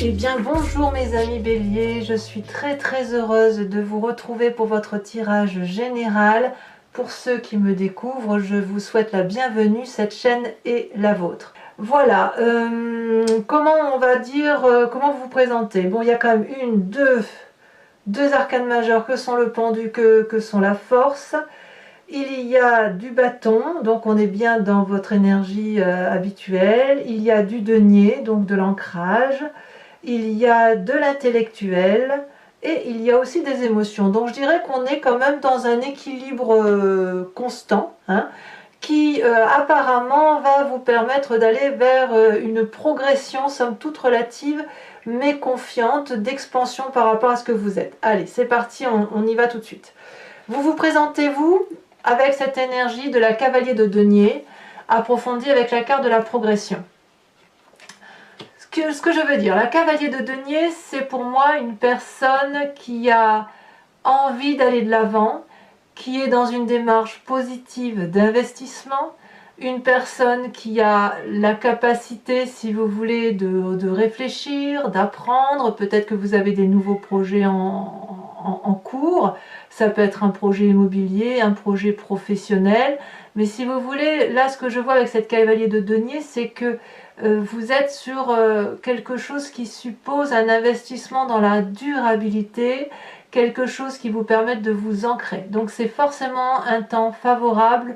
Eh bien bonjour mes amis Bélier, je suis très heureuse de vous retrouver pour votre tirage général. Pour ceux qui me découvrent, je vous souhaite la bienvenue, cette chaîne est la vôtre. Voilà, comment on va dire, comment vous présenter? Bon, il y a quand même deux arcanes majeures que sont le pendu, que sont la force. Il y a du bâton, donc on est bien dans votre énergie habituelle. Il y a du denier, donc de l'ancrage. Il y a de l'intellectuel et il y a aussi des émotions. Donc je dirais qu'on est quand même dans un équilibre constant, hein, qui apparemment va vous permettre d'aller vers une progression, somme toute relative, mais confiante, d'expansion par rapport à ce que vous êtes. Allez, c'est parti, on y va tout de suite. Vous vous présentez-vous avec cette énergie de la cavalier de denier, approfondie avec la carte de la progression. Ce que je veux dire, la cavalier de denier, c'est pour moi une personne qui a envie d'aller de l'avant, qui est dans une démarche positive d'investissement, une personne qui a la capacité, si vous voulez, de réfléchir, d'apprendre. Peut-être que vous avez des nouveaux projets en cours, ça peut être un projet immobilier, un projet professionnel, mais si vous voulez, là ce que je vois avec cette cavalier de denier, c'est que vous êtes sur quelque chose qui suppose un investissement dans la durabilité, quelque chose qui vous permette de vous ancrer. Donc c'est forcément un temps favorable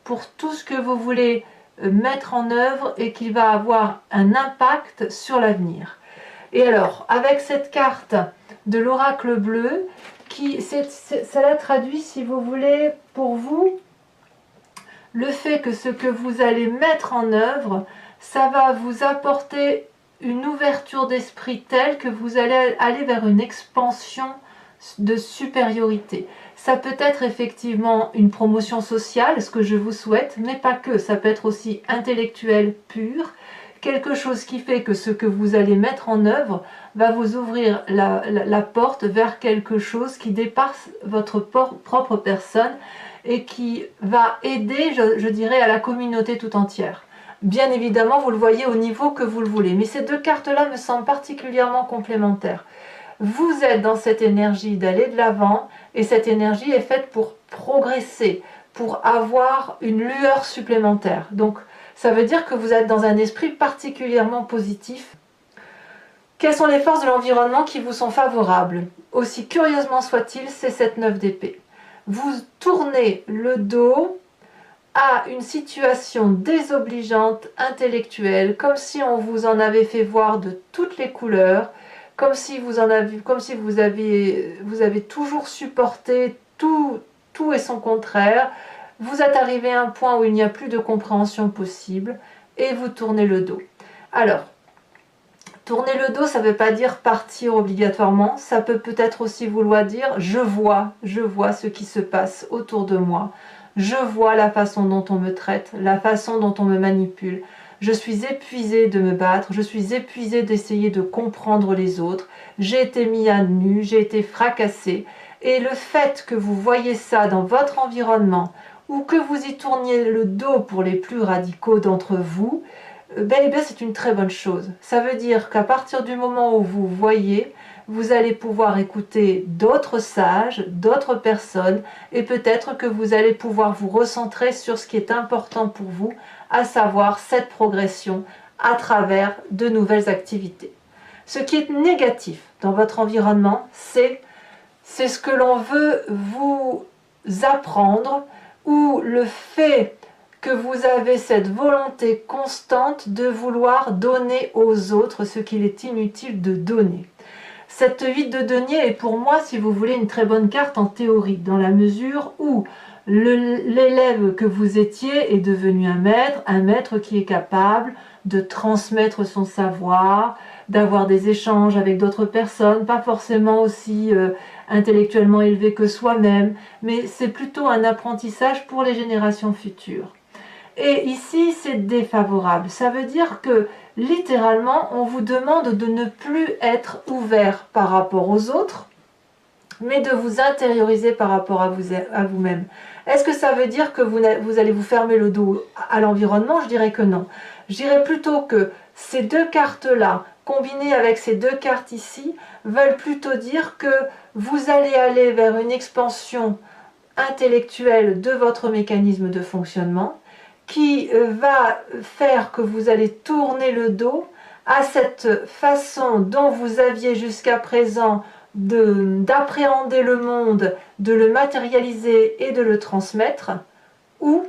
pour tout ce que vous voulez mettre en œuvre et qui va avoir un impact sur l'avenir. Et alors, avec cette carte de l'oracle bleu, cela traduit, si vous voulez, pour vous, le fait que ce que vous allez mettre en œuvre, ça va vous apporter une ouverture d'esprit telle que vous allez aller vers une expansion de supériorité. Ça peut être effectivement une promotion sociale, ce que je vous souhaite, mais pas que. Ça peut être aussi intellectuel pur, quelque chose qui fait que ce que vous allez mettre en œuvre va vous ouvrir la porte vers quelque chose qui dépasse votre propre personne et qui va aider, je dirais, à la communauté tout entière. Bien évidemment, vous le voyez au niveau que vous le voulez, mais ces deux cartes-là me semblent particulièrement complémentaires. Vous êtes dans cette énergie d'aller de l'avant, et cette énergie est faite pour progresser, pour avoir une lueur supplémentaire. Donc, ça veut dire que vous êtes dans un esprit particulièrement positif. Quelles sont les forces de l'environnement qui vous sont favorables? Aussi curieusement soit-il, c'est cette 9 d'épée. Vous tournez le dos à une situation désobligeante, intellectuelle, comme si on vous en avait fait voir de toutes les couleurs, comme si vous avez toujours supporté tout et son contraire. Vous êtes arrivé à un point où il n'y a plus de compréhension possible et vous tournez le dos. Alors, tourner le dos, ça ne veut pas dire partir obligatoirement, ça peut-être aussi vouloir dire je vois ce qui se passe autour de moi, je vois la façon dont on me traite, la façon dont on me manipule. Je suis épuisée de me battre, je suis épuisée d'essayer de comprendre les autres, j'ai été mis à nu, j'ai été fracassée. Et le fait que vous voyez ça dans votre environnement, ou que vous y tourniez le dos pour les plus radicaux d'entre vous, c'est une très bonne chose. Ça veut dire qu'à partir du moment où vous voyez, vous allez pouvoir écouter d'autres sages, d'autres personnes, et peut-être que vous allez pouvoir vous recentrer sur ce qui est important pour vous, à savoir cette progression à travers de nouvelles activités. Ce qui est négatif dans votre environnement, c'est ce que l'on veut vous apprendre, ou le fait que vous avez cette volonté constante de vouloir donner aux autres ce qu'il est inutile de donner. Cette 8 de denier est pour moi, si vous voulez, une très bonne carte en théorie, dans la mesure où l'élève que vous étiez est devenu un maître qui est capable de transmettre son savoir, d'avoir des échanges avec d'autres personnes, pas forcément aussi intellectuellement élevés que soi-même, mais c'est plutôt un apprentissage pour les générations futures. Et ici, c'est défavorable. Ça veut dire que, littéralement, on vous demande de ne plus être ouvert par rapport aux autres, mais de vous intérioriser par rapport à vous-même. Est-ce que ça veut dire que vous allez vous fermer le dos à l'environnement? Je dirais que non. Je dirais plutôt que ces deux cartes-là combinés avec ces deux cartes ici, veulent plutôt dire que vous allez aller vers une expansion intellectuelle de votre mécanisme de fonctionnement qui va faire que vous allez tourner le dos à cette façon dont vous aviez jusqu'à présent d'appréhender le monde, de le matérialiser et de le transmettre, ou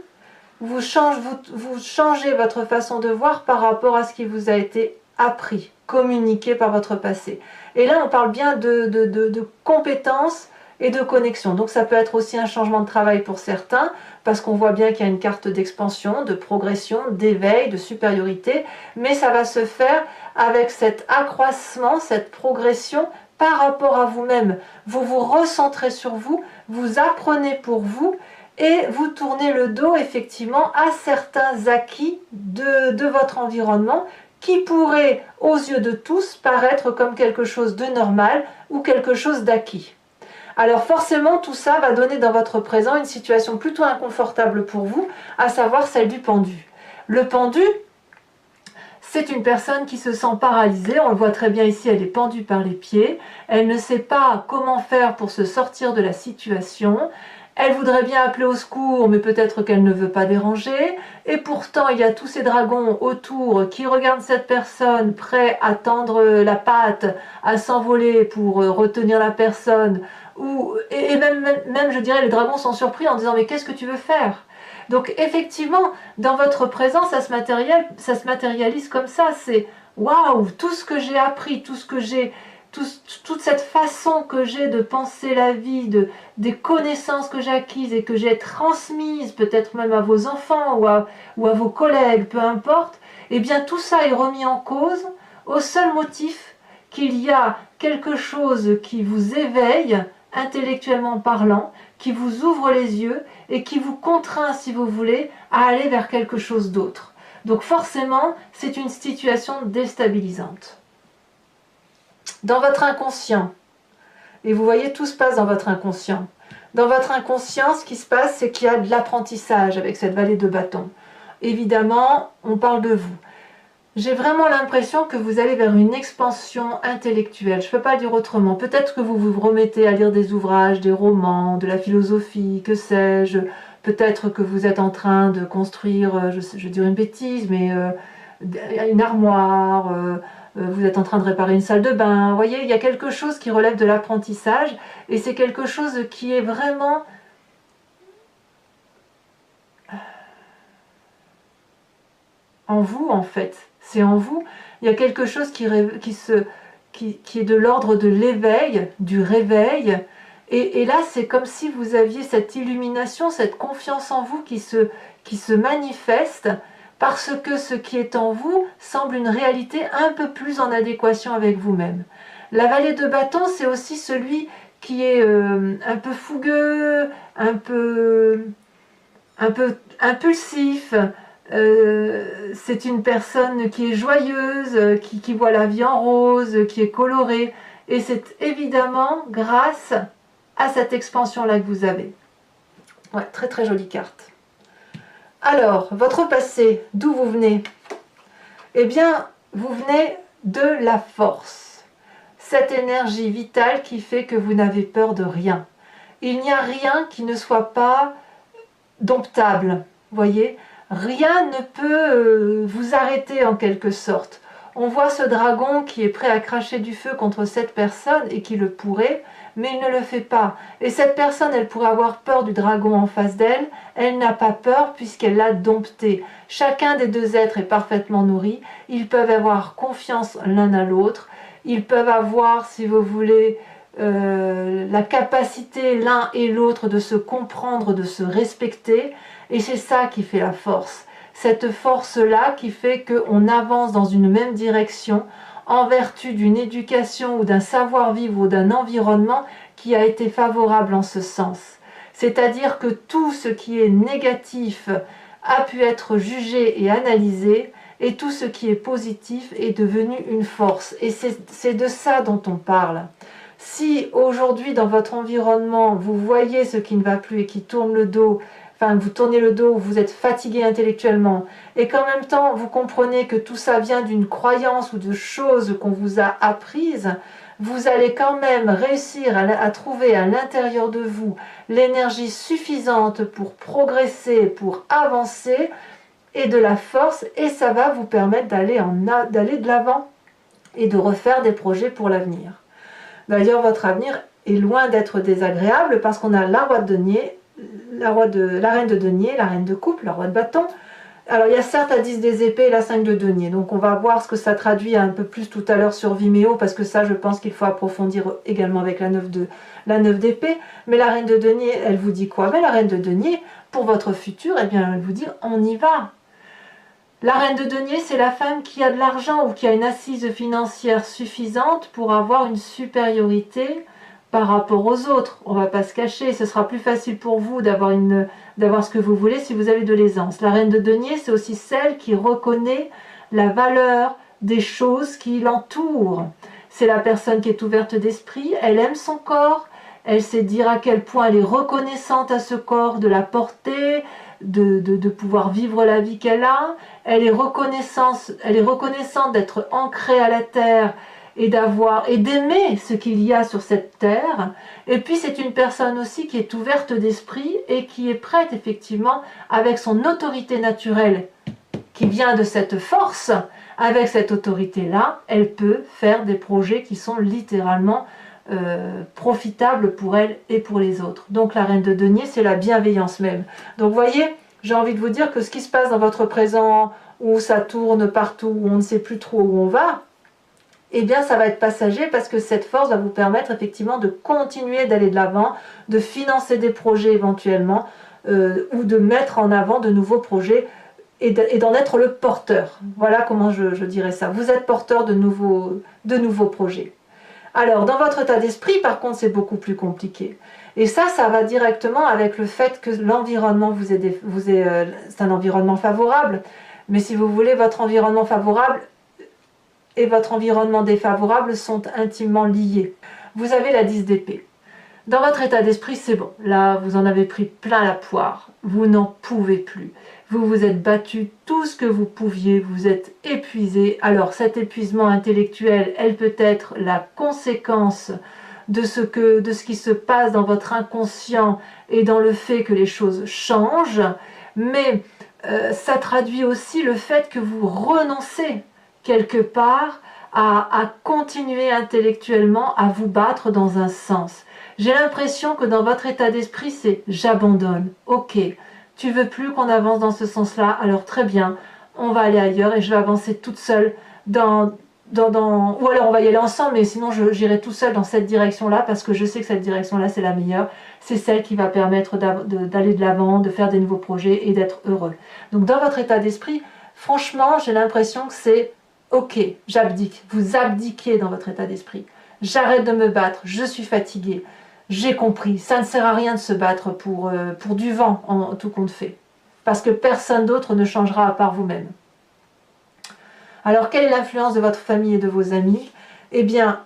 vous changez votre façon de voir par rapport à ce qui vous a été appris, communiqué par votre passé. Et là, on parle bien de compétences et de connexion. Donc ça peut être aussi un changement de travail pour certains, parce qu'on voit bien qu'il y a une carte d'expansion, de progression, d'éveil, de supériorité, mais ça va se faire avec cet accroissement, cette progression par rapport à vous-même. Vous vous recentrez sur vous, vous apprenez pour vous, et vous tournez le dos effectivement à certains acquis de votre environnement qui pourraient, aux yeux de tous, paraître comme quelque chose de normal ou quelque chose d'acquis. Alors forcément, tout ça va donner dans votre présent une situation plutôt inconfortable pour vous, à savoir celle du pendu. Le pendu, c'est une personne qui se sent paralysée, on le voit très bien ici, elle est pendue par les pieds, elle ne sait pas comment faire pour se sortir de la situation, elle voudrait bien appeler au secours, mais peut-être qu'elle ne veut pas déranger, et pourtant il y a tous ces dragons autour qui regardent cette personne, prêts à tendre la patte, à s'envoler pour retenir la personne, et même, je dirais, les dragons sont surpris en disant « mais qu'est-ce que tu veux faire ?» Donc effectivement, dans votre présent, ça se matérialise comme ça, c'est « waouh, tout ce que j'ai appris, tout ce que j'ai... » toute cette façon que j'ai de penser la vie, des connaissances que j'ai acquises et que j'ai transmises peut-être même à vos enfants ou à vos collègues, peu importe, eh bien tout ça est remis en cause au seul motif qu'il y a quelque chose qui vous éveille, intellectuellement parlant, qui vous ouvre les yeux et qui vous contraint, si vous voulez, à aller vers quelque chose d'autre. Donc forcément, c'est une situation déstabilisante. Dans votre inconscient, et vous voyez, tout se passe dans votre inconscient. Dans votre inconscient, ce qui se passe, c'est qu'il y a de l'apprentissage avec cette vallée de bâton. Évidemment, on parle de vous. J'ai vraiment l'impression que vous allez vers une expansion intellectuelle. Je ne peux pas dire autrement. Peut-être que vous vous remettez à lire des ouvrages, des romans, de la philosophie, que sais-je. Peut-être que vous êtes en train de construire, je dirais une bêtise, mais une armoire, vous êtes en train de réparer une salle de bain. Vous voyez, il y a quelque chose qui relève de l'apprentissage et c'est quelque chose qui est vraiment en vous en fait. C'est en vous. Il y a quelque chose qui est de l'ordre de l'éveil, du réveil. Et là, c'est comme si vous aviez cette illumination, cette confiance en vous qui se manifeste parce que ce qui est en vous semble une réalité un peu plus en adéquation avec vous-même. La vallée de bâton, c'est aussi celui qui est un peu fougueux, un peu impulsif. C'est une personne qui est joyeuse, qui voit la vie en rose, qui est colorée. Et c'est évidemment grâce à cette expansion-là que vous avez. Ouais, très très jolie carte. Alors, votre passé, d'où vous venez? Eh bien, vous venez de la force. Cette énergie vitale qui fait que vous n'avez peur de rien. Il n'y a rien qui ne soit pas domptable, voyez? Rien ne peut vous arrêter en quelque sorte. On voit ce dragon qui est prêt à cracher du feu contre cette personne et qui le pourrait, mais il ne le fait pas. Et cette personne, elle pourrait avoir peur du dragon en face d'elle, elle n'a pas peur puisqu'elle l'a dompté. Chacun des deux êtres est parfaitement nourri, ils peuvent avoir confiance l'un à l'autre, ils peuvent avoir, si vous voulez, la capacité l'un et l'autre de se comprendre, de se respecter, et c'est ça qui fait la force. Cette force-là qui fait qu'on avance dans une même direction en vertu d'une éducation ou d'un savoir-vivre ou d'un environnement qui a été favorable en ce sens. C'est-à-dire que tout ce qui est négatif a pu être jugé et analysé, et tout ce qui est positif est devenu une force. Et c'est de ça dont on parle. Si aujourd'hui dans votre environnement vous voyez ce qui ne va plus et qui tourne le dos, enfin vous tournez le dos, vous êtes fatigué intellectuellement, et qu'en même temps vous comprenez que tout ça vient d'une croyance ou de choses qu'on vous a apprises, vous allez quand même réussir à trouver à l'intérieur de vous l'énergie suffisante pour progresser, pour avancer, et de la force, et ça va vous permettre d'aller de l'avant et de refaire des projets pour l'avenir. D'ailleurs, votre avenir est loin d'être désagréable parce qu'on a la roi de denier, la reine de denier, la reine de coupe, le roi de bâton. Alors il y a certes la 10 des épées et la 5 de denier, donc on va voir ce que ça traduit un peu plus tout à l'heure sur Vimeo, parce que ça je pense qu'il faut approfondir également avec la 9 d'épée. Mais la reine de denier, elle vous dit quoi? Mais la reine de denier, pour votre futur, eh bien, elle vous dit on y va. La reine de denier, c'est la femme qui a de l'argent ou qui a une assise financière suffisante pour avoir une supériorité par rapport aux autres. On ne va pas se cacher, ce sera plus facile pour vous d'avoir ce que vous voulez si vous avez de l'aisance. La reine de denier, c'est aussi celle qui reconnaît la valeur des choses qui l'entourent. C'est la personne qui est ouverte d'esprit, elle aime son corps, elle sait dire à quel point elle est reconnaissante à ce corps, de la porter, de pouvoir vivre la vie qu'elle a. Elle est reconnaissante d'être ancrée à la terre et d'aimer ce qu'il y a sur cette terre. Et puis c'est une personne aussi qui est ouverte d'esprit et qui est prête effectivement, avec son autorité naturelle qui vient de cette force, avec cette autorité-là, elle peut faire des projets qui sont littéralement profitables pour elle et pour les autres. Donc la reine de denier, c'est la bienveillance même. Donc vous voyez, j'ai envie de vous dire que ce qui se passe dans votre présent, où ça tourne partout, où on ne sait plus trop où on va, eh bien ça va être passager, parce que cette force va vous permettre effectivement de continuer d'aller de l'avant, de financer des projets éventuellement, ou de mettre en avant de nouveaux projets et d'en être le porteur. Voilà comment je dirais ça. Vous êtes porteur de nouveaux projets. Alors, dans votre état d'esprit, par contre, c'est beaucoup plus compliqué. Et ça va directement avec le fait que l'environnement c'est un environnement favorable. Mais si vous voulez, votre environnement favorable et votre environnement défavorable sont intimement liés. Vous avez la 10 d'épée. Dans votre état d'esprit, c'est bon. Là, vous en avez pris plein la poire. Vous n'en pouvez plus. Vous vous êtes battu tout ce que vous pouviez. Vous êtes épuisé. Alors, cet épuisement intellectuel, elle peut être la conséquence de ce qui se passe dans votre inconscient et dans le fait que les choses changent. Mais ça traduit aussi le fait que vous renoncez quelque part à continuer intellectuellement à vous battre dans un sens. J'ai l'impression que dans votre état d'esprit, c'est « j'abandonne ». Ok, tu veux plus qu'on avance dans ce sens-là, alors très bien, on va aller ailleurs et je vais avancer toute seule ou alors on va y aller ensemble, mais sinon j'irai tout seul dans cette direction-là parce que je sais que cette direction-là, c'est la meilleure. C'est celle qui va permettre d'aller de l'avant, de faire des nouveaux projets et d'être heureux. Donc dans votre état d'esprit, franchement, j'ai l'impression que c'est « ok, j'abdique ». Vous abdiquez dans votre état d'esprit. J'arrête de me battre, je suis fatiguée. J'ai compris, ça ne sert à rien de se battre pour du vent en tout compte fait. Parce que personne d'autre ne changera à part vous-même. Alors, quelle est l'influence de votre famille et de vos amis? Eh bien,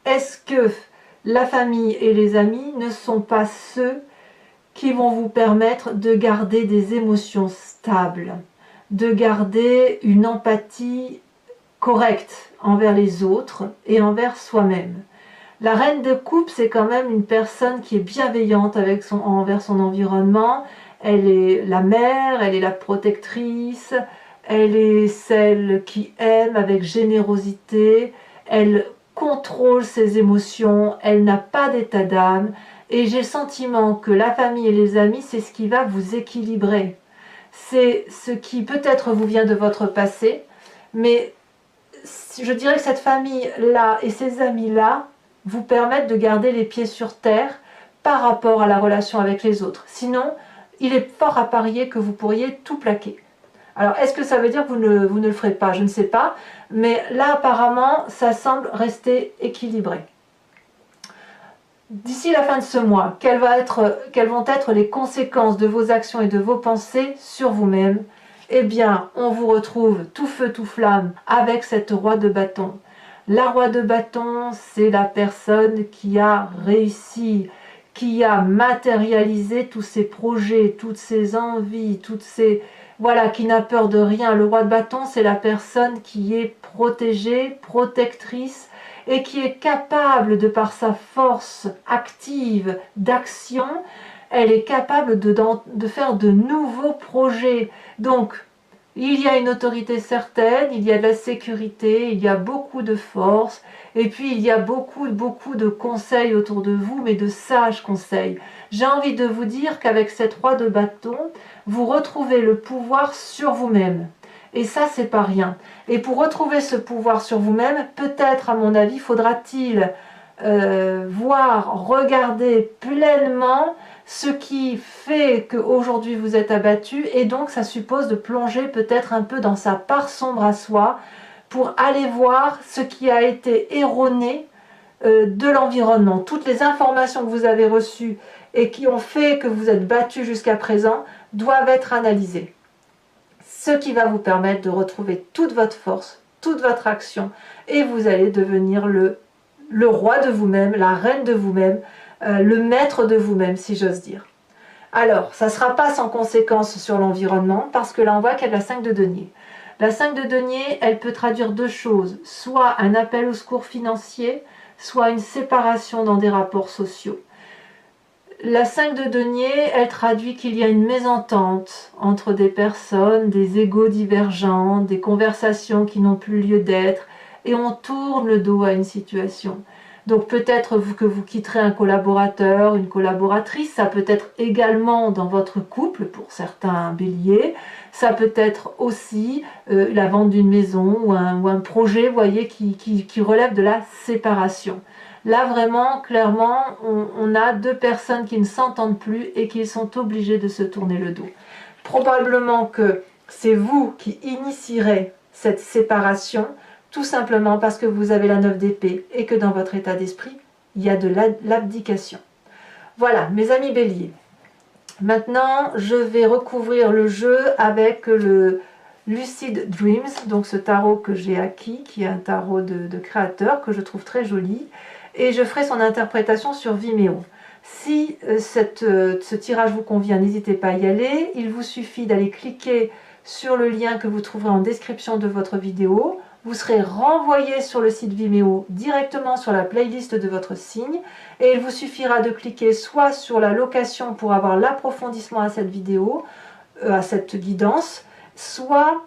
est-ce que la famille et les amis ne sont pas ceux qui vont vous permettre de garder des émotions stables, de garder une empathie correcte envers les autres et envers soi-même? La reine de coupe, c'est quand même une personne qui est bienveillante envers son environnement. Elle est la mère, elle est la protectrice, elle est celle qui aime avec générosité, elle contrôle ses émotions, elle n'a pas d'état d'âme. Et j'ai le sentiment que la famille et les amis, c'est ce qui va vous équilibrer. C'est ce qui peut-être vous vient de votre passé, mais je dirais que cette famille-là et ces amis-là vous permettent de garder les pieds sur terre par rapport à la relation avec les autres. Sinon, il est fort à parier que vous pourriez tout plaquer. Alors, est-ce que ça veut dire que vous ne le ferez pas? Je ne sais pas. Mais là, apparemment, ça semble rester équilibré. D'ici la fin de ce mois, quelles vont être les conséquences de vos actions et de vos pensées sur vous-même? Eh bien, on vous retrouve tout feu, tout flamme avec cette roi de bâton. La roi de bâton, c'est la personne qui a réussi, qui a matérialisé tous ses projets, toutes ses envies, toutes ses... Voilà, qui n'a peur de rien. Le roi de bâton, c'est la personne qui est protégée, protectrice, et qui est capable, de par sa force active d'action, elle est capable de faire de nouveaux projets. Donc, il y a une autorité certaine, il y a de la sécurité, il y a beaucoup de force, et puis il y a beaucoup de conseils autour de vous, mais de sages conseils. J'ai envie de vous dire qu'avec cette roi de bâton, vous retrouvez le pouvoir sur vous-même. Et ça, c'est pas rien. Et pour retrouver ce pouvoir sur vous-même, peut-être, à mon avis, faudra-t-il voir, regarder pleinement ce qui fait qu'aujourd'hui vous êtes abattu, et donc ça suppose de plonger peut-être un peu dans sa part sombre à soi pour aller voir ce qui a été erroné de l'environnement. Toutes les informations que vous avez reçues et qui ont fait que vous êtes battu jusqu'à présent doivent être analysées. Ce qui va vous permettre de retrouver toute votre force, toute votre action, et vous allez devenir le roi de vous-même, la reine de vous-même, le maître de vous-même, si j'ose dire. Alors, ça ne sera pas sans conséquence sur l'environnement, parce que là, on voit qu'il y a la 5 de denier. La 5 de denier, elle peut traduire deux choses, soit un appel au secours financier, soit une séparation dans des rapports sociaux. La 5 de denier, elle traduit qu'il y a une mésentente entre des personnes, des égos divergents, des conversations qui n'ont plus lieu d'être, et on tourne le dos à une situation. Donc peut-être que vous quitterez un collaborateur, une collaboratrice, ça peut être également dans votre couple, pour certains béliers, ça peut être aussi la vente d'une maison ou un projet, vous voyez, qui relève de la séparation. Là, vraiment, clairement, on a deux personnes qui ne s'entendent plus et qui sont obligées de se tourner le dos. Probablement que c'est vous qui initierez cette séparation, tout simplement parce que vous avez la 9 d'épée et que dans votre état d'esprit, il y a de l'abdication. Voilà, mes amis béliers. Maintenant, je vais recouvrir le jeu avec le Lucid Dreams, donc ce tarot que j'ai acquis, qui est un tarot de créateur, que je trouve très joli. Et je ferai son interprétation sur Vimeo. Si ce tirage vous convient, n'hésitez pas à y aller. Il vous suffit d'aller cliquer sur le lien que vous trouverez en description de votre vidéo. Vous serez renvoyé sur le site Vimeo directement sur la playlist de votre signe. Et il vous suffira de cliquer soit sur la location pour avoir l'approfondissement à cette vidéo, à cette guidance, soit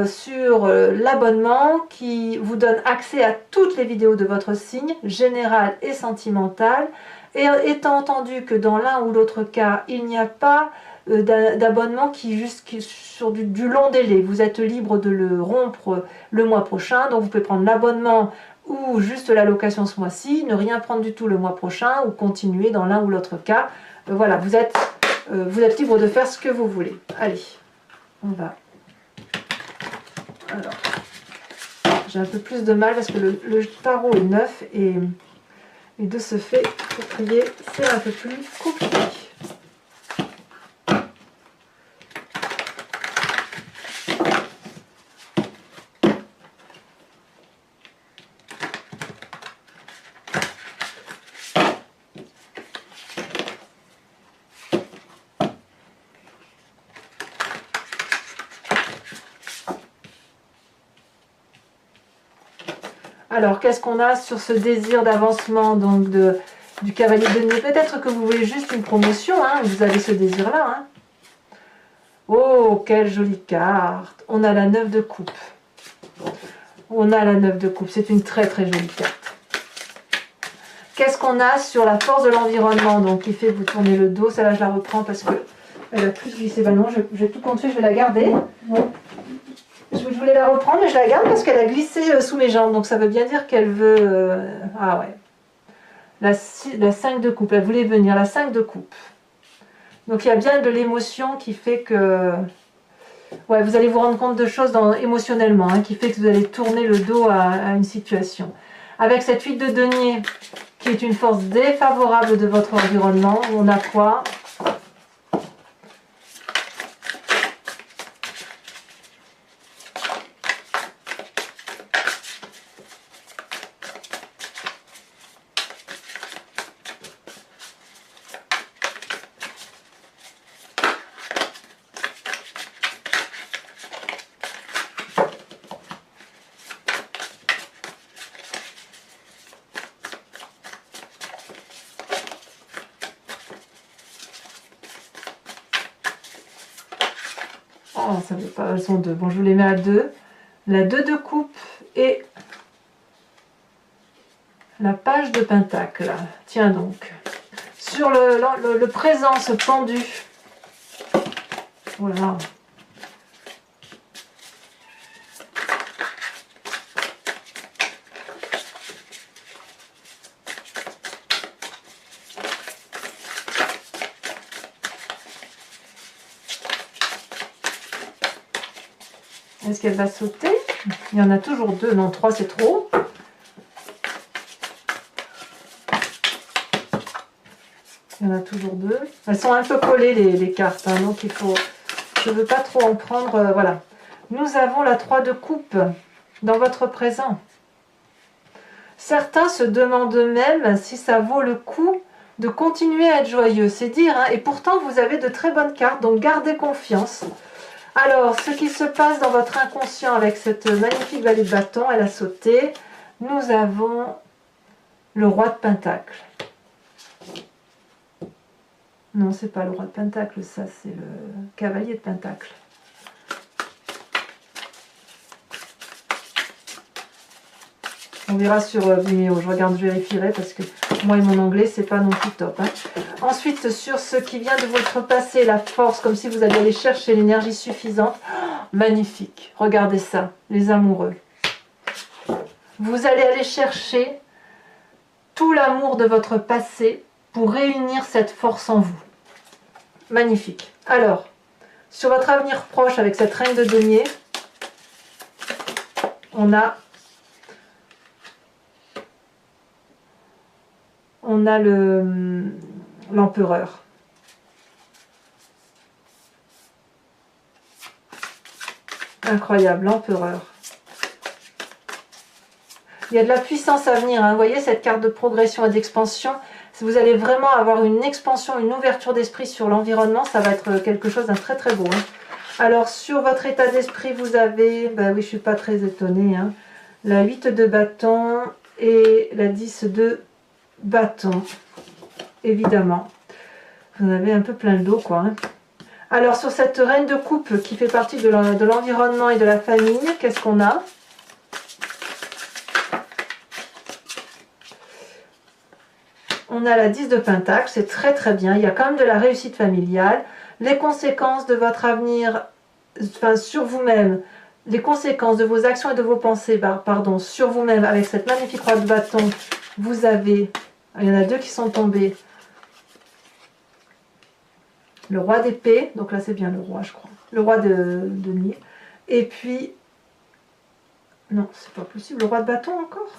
sur l'abonnement qui vous donne accès à toutes les vidéos de votre signe, général et sentimental, et étant entendu que dans l'un ou l'autre cas, il n'y a pas d'abonnement qui sur du long délai. Vous êtes libre de le rompre le mois prochain, donc vous pouvez prendre l'abonnement ou juste la location ce mois-ci, ne rien prendre du tout le mois prochain ou continuer dans l'un ou l'autre cas. Voilà, vous êtes libre de faire ce que vous voulez. Allez, on va... Alors, j'ai un peu plus de mal parce que le tarot est neuf et de ce fait, pour prier, c'est un peu plus compliqué. Alors, qu'est-ce qu'on a sur ce désir d'avancement donc du cavalier de denier? Peut-être que vous voulez juste une promotion, hein, vous avez ce désir-là. Hein. Oh, quelle jolie carte! On a la 9 de coupe. On a la 9 de coupe, c'est une très très jolie carte. Qu'est-ce qu'on a sur la force de l'environnement, donc qui fait vous tourner le dos? Celle-là, je la reprends parce que elle a plus glissé. Ben non, j'ai tout compté, je vais la garder. Bon. Je voulais la reprendre, mais je la garde parce qu'elle a glissé sous mes jambes. Donc ça veut bien dire qu'elle veut... Ah ouais. La 5 de coupe, elle voulait venir, la 5 de coupe. Donc il y a bien de l'émotion qui fait que... Ouais, vous allez vous rendre compte de choses émotionnellement, hein, qui fait que vous allez tourner le dos à une situation. Avec cette 8 de denier, qui est une force défavorable de votre environnement, on a quoi ? Oh, ça veut pas, elles sont deux. Bon, je vous les mets à deux. La 2 de coupe et la page de pentacle. Tiens donc. Sur le présence pendu. Voilà. Est-ce qu'elle va sauter? Il y en a toujours deux. Non, trois, c'est trop. Il y en a toujours deux. Elles sont un peu collées, les cartes. Hein, donc, il faut... Je ne veux pas trop en prendre. Voilà. Nous avons la 3 de coupe dans votre présent. Certains se demandent même si ça vaut le coup de continuer à être joyeux. C'est dire. Hein, et pourtant, vous avez de très bonnes cartes. Donc, gardez confiance. Alors, ce qui se passe dans votre inconscient avec cette magnifique vallée de bâton, elle a sauté. Nous avons le roi de pentacle. Non, c'est pas le roi de pentacle, ça c'est le cavalier de pentacle. On verra sur Vimeo, je vérifierai parce que moi et mon anglais, c'est pas non plus top. Hein. Ensuite, sur ce qui vient de votre passé, la force, comme si vous alliez aller chercher l'énergie suffisante. Oh, magnifique, regardez ça, les amoureux. Vous allez aller chercher tout l'amour de votre passé pour réunir cette force en vous. Magnifique. Alors, sur votre avenir proche avec cette reine de denier, on a l'empereur. Incroyable, l'empereur. Il y a de la puissance à venir. Hein. Vous voyez cette carte de progression et d'expansion. Si vous allez vraiment avoir une expansion, une ouverture d'esprit sur l'environnement, ça va être quelque chose d'un très très beau. Hein. Alors sur votre état d'esprit, vous avez, bah oui, je ne suis pas très étonnée, hein, la 8 de bâton et la 10 de bâton. Évidemment. Vous en avez un peu plein le dos, quoi. Hein. Alors, sur cette reine de coupe qui fait partie de l'environnement et de la famille, qu'est-ce qu'on a? On a la 10 de pentacle, c'est très très bien. Il y a quand même de la réussite familiale. Les conséquences de votre avenir, enfin, sur vous-même, les conséquences de vos actions et de vos pensées, pardon, sur vous-même, avec cette magnifique roi de bâton, vous avez, il y en a deux qui sont tombés. Le roi d'épée, donc là c'est bien le roi je crois, le roi de denier, et puis, non c'est pas possible, le roi de bâton encore.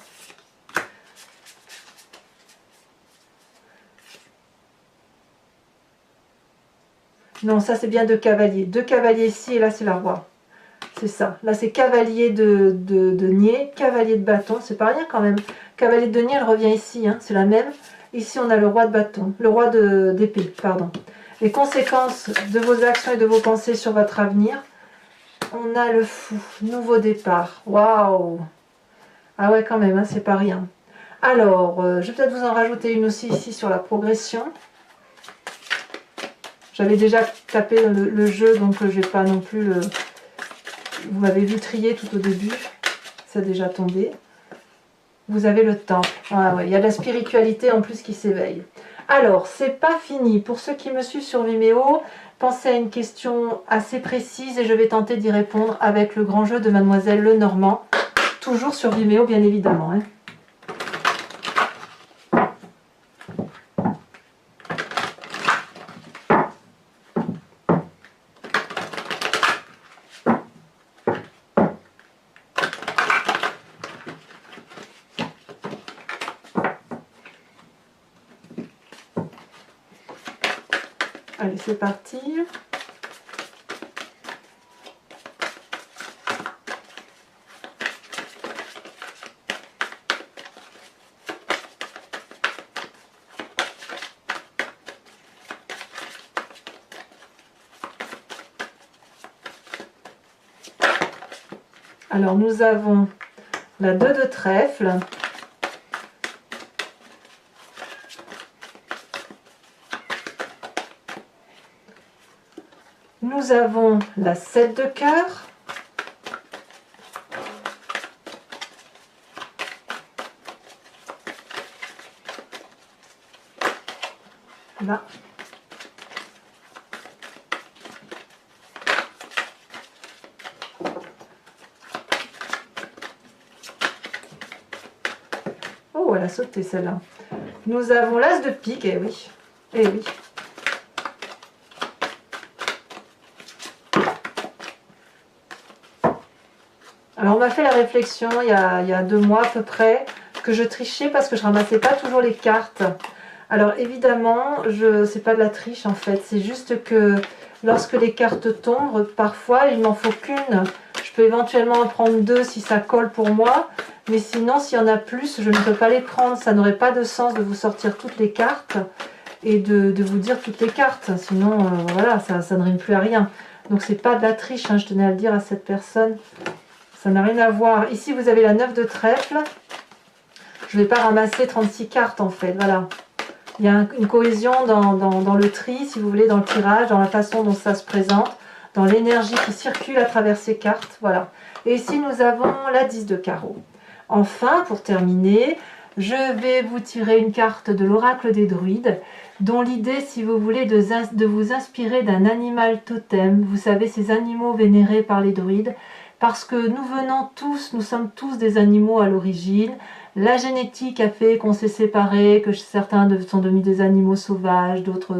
Non ça c'est bien deux cavaliers ici et là c'est la roi, c'est ça, là c'est cavalier de denier, cavalier de bâton, c'est pas rien quand même, cavalier de denier elle revient ici, hein, c'est la même, ici on a le roi de bâton, le roi d'épée, pardon. Les conséquences de vos actions et de vos pensées sur votre avenir. On a le fou, nouveau départ. Waouh! Ah ouais, quand même, hein, c'est pas rien. Alors, je vais peut-être vous en rajouter une aussi ici sur la progression. J'avais déjà tapé le jeu, donc je vais pas non plus le... Vous m'avez vu trier tout au début. C'est déjà tombé. Vous avez le temple. Ah ouais, il y a de la spiritualité en plus qui s'éveille. Alors, c'est pas fini. Pour ceux qui me suivent sur Vimeo, pensez à une question assez précise et je vais tenter d'y répondre avec le grand jeu de Mademoiselle Lenormand. Toujours sur Vimeo, bien évidemment. Hein. Allez, c'est parti. Alors, nous avons la 2 de trèfle. Nous avons la 7 de cœur. Là. Oh, elle a sauté celle-là. Nous avons l'as de pique, eh oui. Eh oui. Alors on m'a fait la réflexion il y a 2 mois à peu près que je trichais parce que je ramassais pas toujours les cartes. Alors évidemment, c'est pas de la triche en fait, c'est juste que lorsque les cartes tombent, parfois il m'en faut qu'une. Je peux éventuellement en prendre 2 si ça colle pour moi, mais sinon s'il y en a plus, je ne peux pas les prendre. Ça n'aurait pas de sens de vous sortir toutes les cartes et de vous dire toutes les cartes, sinon voilà, ça ne rime plus à rien. Donc c'est pas de la triche, hein, je tenais à le dire à cette personne. Ça n'a rien à voir. Ici, vous avez la 9 de trèfle. Je ne vais pas ramasser 36 cartes, en fait. Voilà. Il y a une cohésion dans le tri, si vous voulez, dans le tirage, dans la façon dont ça se présente, dans l'énergie qui circule à travers ces cartes. Voilà. Et ici, nous avons la 10 de carreau. Enfin, pour terminer, je vais vous tirer une carte de l'oracle des druides, dont l'idée, si vous voulez, de vous inspirer d'un animal totem. Vous savez, ces animaux vénérés par les druides. Parce que nous sommes tous des animaux à l'origine. La génétique a fait qu'on s'est séparés, que certains sont devenus des animaux sauvages, d'autres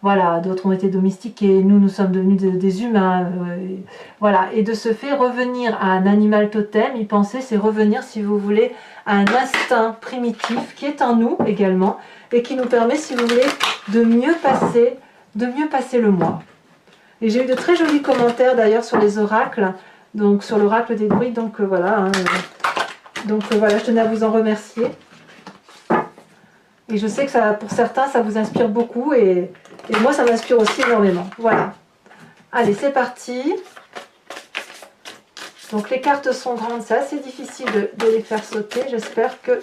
voilà, d'autres ont été domestiqués, nous sommes devenus des humains. Voilà, et de ce fait, revenir à un animal totem, y penser, c'est revenir, si vous voulez, à un instinct primitif qui est en nous également, et qui nous permet, si vous voulez, de mieux passer le mois. Et j'ai eu de très jolis commentaires d'ailleurs sur les oracles, donc sur l'oracle des druides, donc voilà. Hein, voilà, je tenais à vous en remercier. Et je sais que ça, pour certains, ça vous inspire beaucoup et moi, ça m'inspire aussi énormément. Voilà. Allez, c'est parti. Donc les cartes sont grandes, c'est assez difficile de les faire sauter. J'espère que...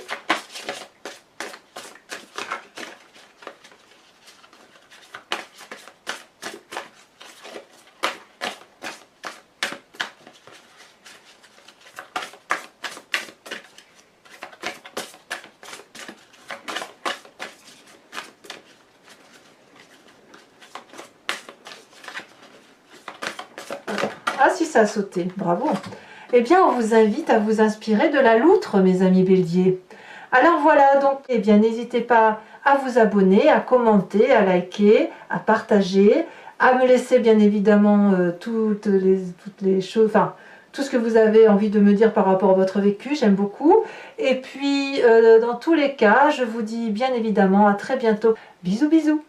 Ah si, ça a sauté, bravo. Eh bien, on vous invite à vous inspirer de la loutre, mes amis béliers. Alors voilà, donc, eh bien, n'hésitez pas à vous abonner, à commenter, à liker, à partager, à me laisser bien évidemment toutes les choses, enfin, tout ce que vous avez envie de me dire par rapport à votre vécu, j'aime beaucoup. Et puis, dans tous les cas, je vous dis bien évidemment à très bientôt. Bisous, bisous.